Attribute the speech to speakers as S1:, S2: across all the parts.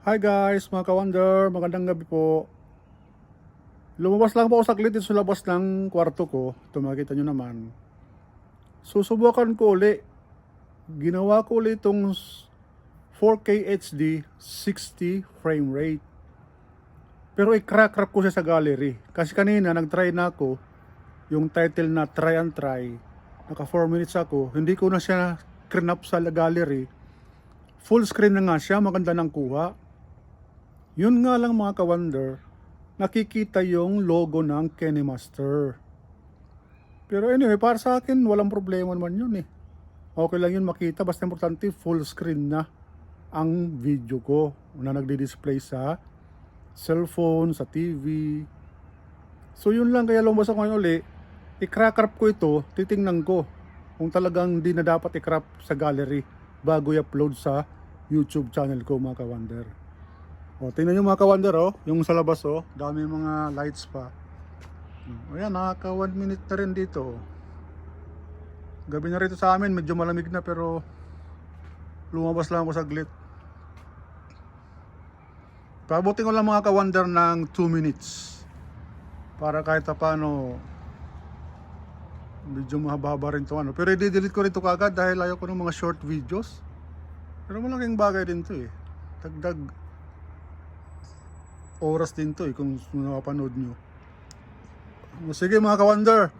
S1: Hi guys, mga ka-wonder, magandang gabi po. Lumabas lang po ako saglit dito sa labas ng kwarto ko. Ito makikita nyo naman. Susubukan ko uli. Ginawa ko uli itong 4K HD 60 frame rate. Pero i-crack ko siya sa gallery. Kasi kanina nag-try na ako yung title na try and try. Naka 4 minutes ako. Hindi ko na siya cranap sa gallery. Full screen na nga siya, maganda ng kuha. Yun nga lang mga ka-wonder, nakikita yung logo ng KineMaster. Pero anyway, para sa akin, walang problema naman yun eh. Okay lang yun makita, basta importante full screen na ang video ko na nagdi-display sa cellphone, sa TV. So yun lang, kaya lumabas ako ngayon uli, i-crop ko ito, titingnan ko kung talagang di na dapat i-crop sa gallery bago i-upload sa YouTube channel ko mga ka-wonder. O, tingnan nyo mga ka-wonder, yung sa labas, dami mga lights pa. Ayan, nakaka 1 minute na rin dito. Gabi na rito sa amin, medyo malamig na pero lumabas lang ako saglit. Pabutin ko lang mga ka-wonder ng 2 minutes. Para kahit paano, medyo mahaba rin to ano. Pero i-delete ko rin to kagad dahil ayaw ko ng mga short videos. Pero malaking bagay din to eh. Dagdag oras din to eh kung nakapanood nyo. Sige mga ka-wonder,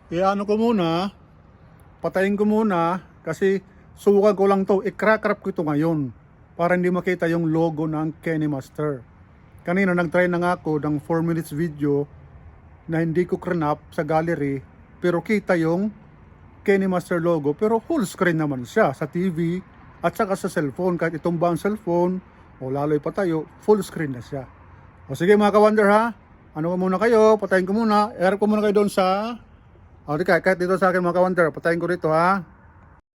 S1: i-ano ko muna, patayin ko muna kasi subukan ko lang to, i-crack ko ito ngayon para hindi makita yung logo ng KineMaster. Kanina nag-try na nga ako ng 4 minutes video na hindi ko cranap sa gallery pero kita yung KineMaster logo pero full screen naman siya sa TV at saka sa cellphone. Kahit itong bang cellphone o lalo'y patayo, full screen na siya. O sige mga ka-wonder ha, ano ko muna kayo, patayin ko muna, i-harap ko muna kayo doon sa, kahit dito sa akin mga ka-wonder, patayin ko dito ha.